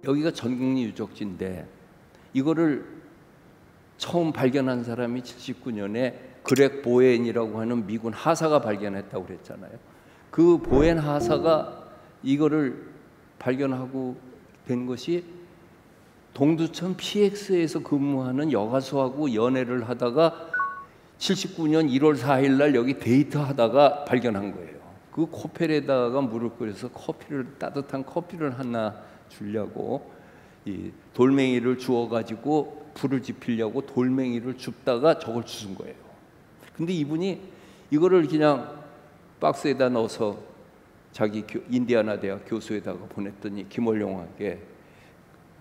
여기가 전국리 유적지인데 이거를 처음 발견한 사람이 79년에 그렉 보웬이라고 하는 미군 하사가 발견했다고 그랬잖아요. 그 보웬 하사가 이거를 발견하고 된 것이 동두천 PX에서 근무하는 여가수하고 연애를 하다가 79년 1월 4일 날 여기 데이트하다가 발견한 거예요. 그 코펠에다가 물을 끓여서 따뜻한 커피를 하나 주려고 이 돌멩이를 주워가지고 불을 지피려고 돌멩이를 줍다가 저걸 주운 거예요. 근데 이분이 이거를 그냥 박스에다 넣어서 자기 인디아나 대학 교수에다가 보냈더니 김월룡에게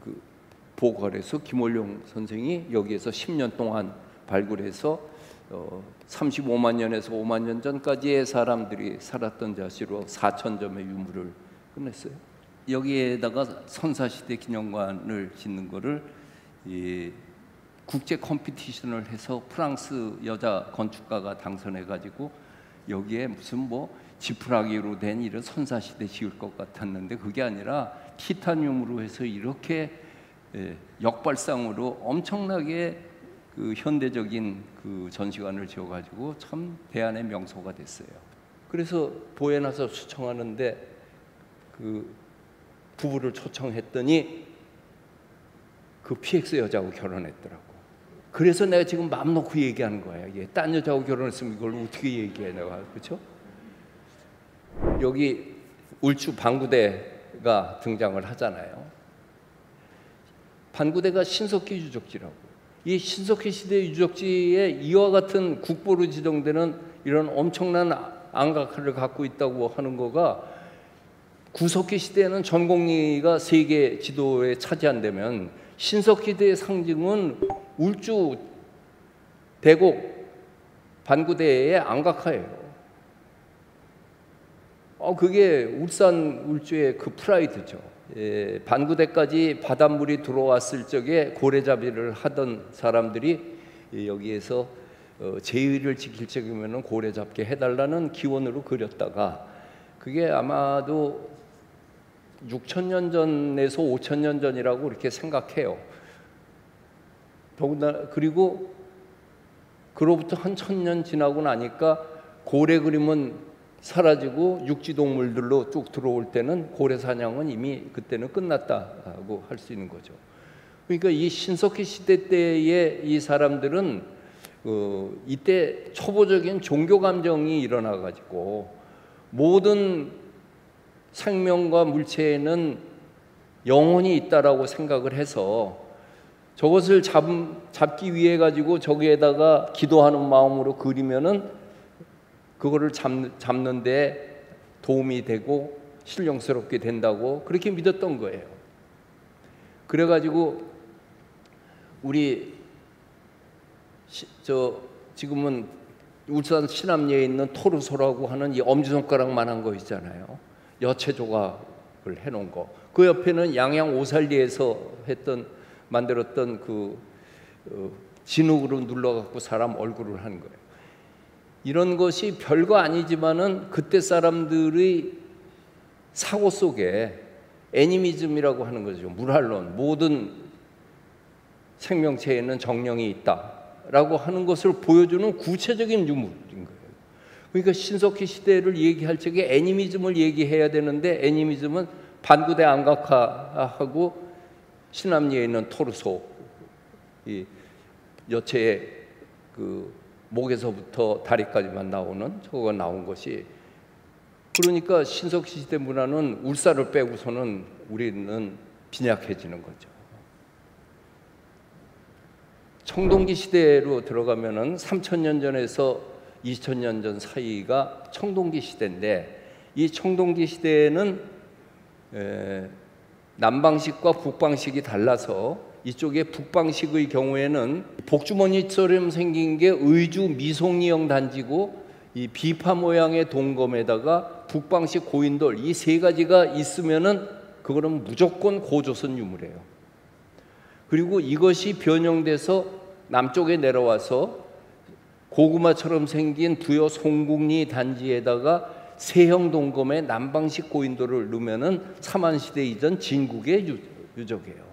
그 보고를 해서 김월룡 선생이 여기에서 10년 동안 발굴해서 35만 년에서 5만 년 전까지의 사람들이 살았던 자시로 4,000점의 유물을 끝냈어요. 여기에다가 선사시대 기념관을 짓는 거를 이 국제 컴피티션을 해서 프랑스 여자 건축가가 당선해가지고 여기에 무슨 뭐 지푸라기로 된 이런 선사시대 지을 것 같았는데 그게 아니라 티타늄으로 해서 이렇게 역발상으로 엄청나게 그 현대적인 그 전시관을 지어가지고 참 대안의 명소가 됐어요. 그래서 보헤나서 초청하는데 그 부부를 초청했더니 그 PX 여자하고 결혼했더라고. 그래서 내가 지금 마음 놓고 얘기하는 거야. 이게 딴 여자하고 결혼했으면 이걸 어떻게 얘기해 내가, 그렇죠? 여기 울주 반구대가 등장을 하잖아요. 반구대가 신석기 유적지라고. 이 신석기 시대 유적지에 이와 같은 국보로 지정되는 이런 엄청난 안각화를 갖고 있다고 하는 거가 구석기 시대에는 전곡리가 세계 지도에 차지한다면 신석기 시대의 상징은 울주 대곡 반구대의 안각화예요. 그게 울산 울주의 그 프라이드죠. 반구대까지 바닷물이 들어왔을 적에 고래잡이를 하던 사람들이 여기에서 제의를 지킬 적이면 고래 잡게 해달라는 기원으로 그렸다가 그게 아마도 6,000년 전에서 5,000년 전이라고 이렇게 생각해요. 더군다나 그리고 그로부터 한 1,000년 지나고 나니까 고래 그림은 사라지고 육지동물들로 쭉 들어올 때는 고래 사냥은 이미 그때는 끝났다고 할 수 있는 거죠. 그러니까 이 신석기 시대 때의 이 사람들은 이때 초보적인 종교 감정이 일어나 가지고 모든 생명과 물체에는 영혼이 있다라고 생각을 해서 저것을 잡기 위해 가지고 저기에다가 기도하는 마음으로 그리면은 그거를 잡는데 도움이 되고 신령스럽게 된다고 그렇게 믿었던 거예요. 그래가지고 우리 지금은 울산 신암리에 있는 토르소라고 하는 이 엄지손가락만한 거 있잖아요. 여체 조각을 해놓은 거. 그 옆에는 양양 오살리에서 만들었던 그 진흙으로 눌러갖고 사람 얼굴을 한 거예요. 이런 것이 별거 아니지만은 그때 사람들의 사고 속에 애니미즘이라고 하는 거죠. 물활론, 모든 생명체에는 정령이 있다라고 하는 것을 보여주는 구체적인 유물인 거예요. 그러니까 신석기 시대를 얘기할 적에 애니미즘을 얘기해야 되는데 애니미즘은 반구대 안각화하고 신암리에 있는 토르소, 이 여체의 그 목에서부터 다리까지만 나오는 저거가 나온 것이, 그러니까 신석기 시대 문화는 울산을 빼고서는 우리는 빈약해지는 거죠. 청동기 시대로 들어가면은 3,000년 전에서 2,000년 전 사이가 청동기 시대인데, 이 청동기 시대에는 남방식과 북방식이 달라서 이쪽에 북방식의 경우에는 복주머니처럼 생긴 게 의주 미송리형 단지고, 이 비파 모양의 동검에다가 북방식 고인돌, 이 세 가지가 있으면은 그거는 무조건 고조선 유물이에요. 그리고 이것이 변형돼서 남쪽에 내려와서 고구마처럼 생긴 부여 송국리 단지에다가 세형 동검에 남방식 고인돌을 넣으면은 삼한시대 이전 진국의 유적이에요.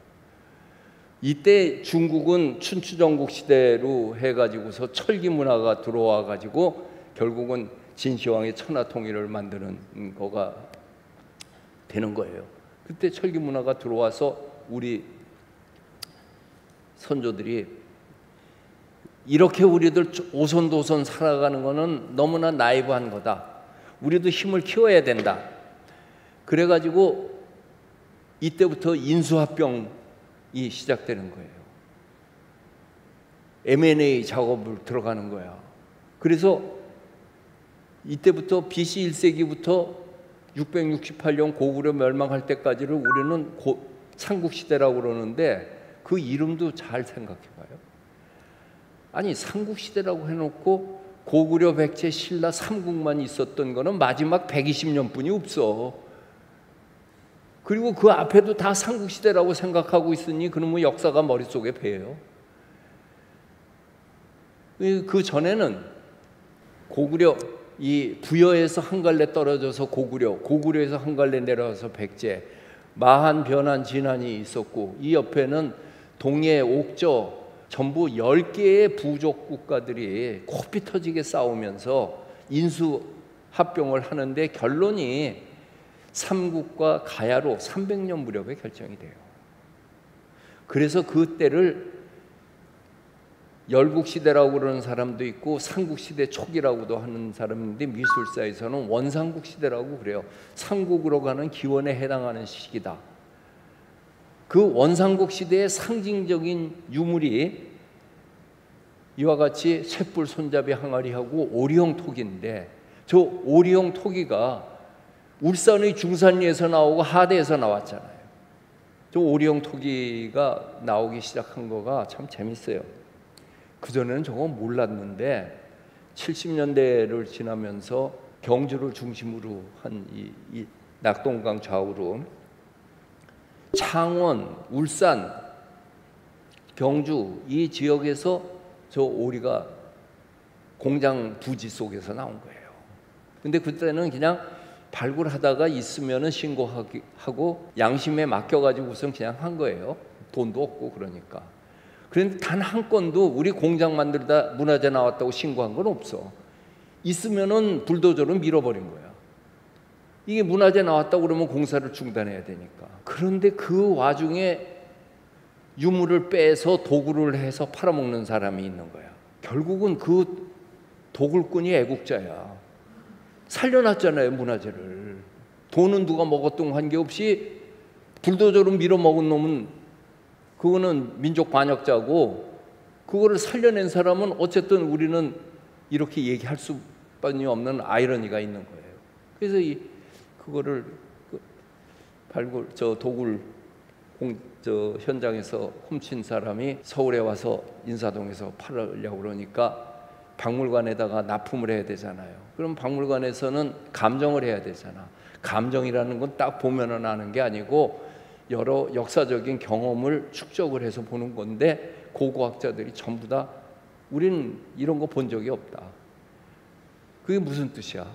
이때 중국은 춘추전국 시대로 해가지고서 철기 문화가 들어와가지고 결국은 진시황의 천하통일을 만드는 거가 되는 거예요. 그때 철기 문화가 들어와서 우리 선조들이 이렇게 우리들 오손도손 살아가는 거는 너무나 나이브한 거다. 우리도 힘을 키워야 된다. 그래가지고 이때부터 인수합병이 시작되는 거예요. M&A 작업을 들어가는 거야. 그래서 이때부터 BC 1세기부터 668년 고구려 멸망할 때까지를 우리는 삼국시대라고 그러는데 그 이름도 잘 생각해봐요. 아니 삼국시대라고 해놓고 고구려, 백제, 신라, 삼국만 있었던 거는 마지막 120년뿐이 없어. 그리고 그 앞에도 다 삼국시대라고 생각하고 있으니 그러면 역사가 머릿속에 배요. 그 전에는 고구려, 이 부여에서 한 갈래 떨어져서 고구려, 고구려에서 한 갈래 내려와서 백제, 마한, 변한, 진한이 있었고 이 옆에는 동해, 옥저 전부 10개의 부족 국가들이 코피 터지게 싸우면서 인수합병을 하는데 결론이 삼국과 가야로 300년 무렵에 결정이 돼요. 그래서 그때를 열국시대라고 그러는 사람도 있고 삼국시대 초기라고도 하는 사람인데 미술사에서는 원삼국시대라고 그래요. 삼국으로 가는 기원에 해당하는 시기다. 그 원삼국시대의 상징적인 유물이 이와 같이 쇳불 손잡이 항아리하고 오리형 토기인데 저 오리형 토기가 울산의 중산리에서 나오고 하대에서 나왔잖아요. 저 오리형 토기가 나오기 시작한 거가 참 재밌어요. 그전에는 저거 몰랐는데 70년대를 지나면서 경주를 중심으로 한 이 낙동강 좌우로 창원, 울산, 경주 이 지역에서 저 오리가 공장 부지 속에서 나온 거예요. 근데 그때는 그냥 발굴하다가 있으면은 신고하고 양심에 맡겨가지고 우선 그냥 한 거예요. 돈도 없고 그러니까. 그런데 단 한 건도 우리 공장 만들다 문화재 나왔다고 신고한 건 없어. 있으면은 불도저로 밀어버린 거야. 이게 문화재 나왔다고 그러면 공사를 중단해야 되니까. 그런데 그 와중에 유물을 빼서 도구를 해서 팔아먹는 사람이 있는 거야. 결국은 그 도굴꾼이 애국자야. 살려놨잖아요, 문화재를. 돈은 누가 먹었던 관계없이 불도저로 밀어먹은 놈은 그거는 민족 반역자고 그거를 살려낸 사람은 어쨌든 우리는 이렇게 얘기할 수밖에 없는 아이러니가 있는 거예요. 그래서 그거를 발굴 도굴 현장에서 훔친 사람이 서울에 와서 인사동에서 팔으려고 그러니까 박물관에다가 납품을 해야 되잖아요. 그럼 박물관에서는 감정을 해야 되잖아. 감정이라는 건 딱 보면은 아는 게 아니고 여러 역사적인 경험을 축적을 해서 보는 건데 고고학자들이 전부 다 우리는 이런 거 본 적이 없다. 그게 무슨 뜻이야?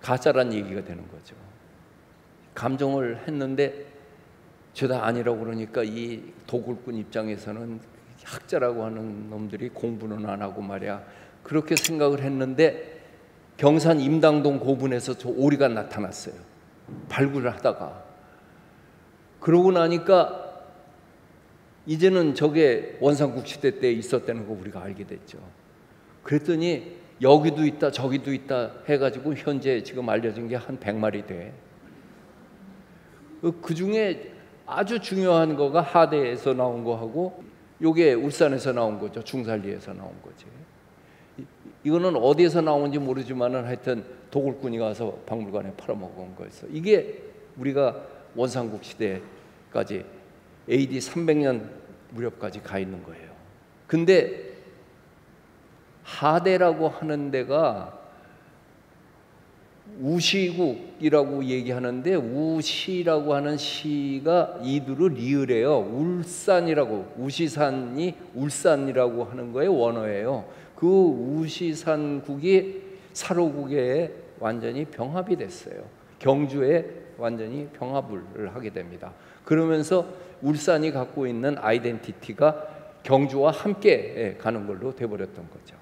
가짜란 얘기가 되는 거죠. 감정을 했는데 죄다 아니라고 그러니까 이 도굴꾼 입장에서는 학자라고 하는 놈들이 공부는 안 하고 말이야. 그렇게 생각을 했는데 경산 임당동 고분에서 저 오리가 나타났어요. 발굴을 하다가. 그러고 나니까 이제는 저게 원삼국 시대 때 있었다는 거 우리가 알게 됐죠. 그랬더니 여기도 있다 저기도 있다 해가지고 현재 지금 알려진 게 한 100마리 돼. 그 중에 아주 중요한 거가 하대에서 나온 거하고 요게 울산에서 나온 거죠. 중산리에서 나온 거지. 이거는 어디에서 나온지 모르지만은 하여튼 도굴꾼이 가서 박물관에 팔아먹은 거였어. 이게 우리가 원삼국 시대까지 AD 300년 무렵까지 가 있는 거예요. 근데 하대라고 하는 데가 우시국이라고 얘기하는데 우시라고 하는 시가 이두루 리을이에요. 울산이라고 우시산이 울산이라고 하는 거의 원어예요. 그 우시산국이 사로국에 완전히 병합이 됐어요. 경주에 완전히 병합을 하게 됩니다. 그러면서 울산이 갖고 있는 아이덴티티가 경주와 함께 가는 걸로 돼버렸던 거죠.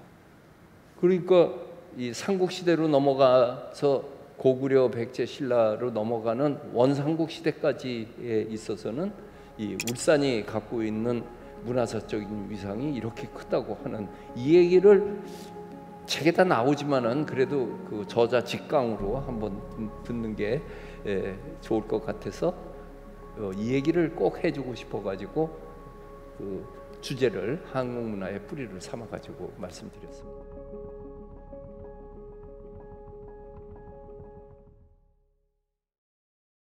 그러니까 이 삼국시대로 넘어가서 고구려, 백제, 신라로 넘어가는 원삼국 시대까지에 있어서는 이 울산이 갖고 있는 문화사적인 위상이 이렇게 크다고 하는 이 얘기를 책에다 나오지만은 그래도 그 저자 직강으로 한번 듣는 게 좋을 것 같아서 이 얘기를 꼭 해주고 싶어가지고 그 주제를 한국 문화의 뿌리를 삼아가지고 말씀드렸습니다.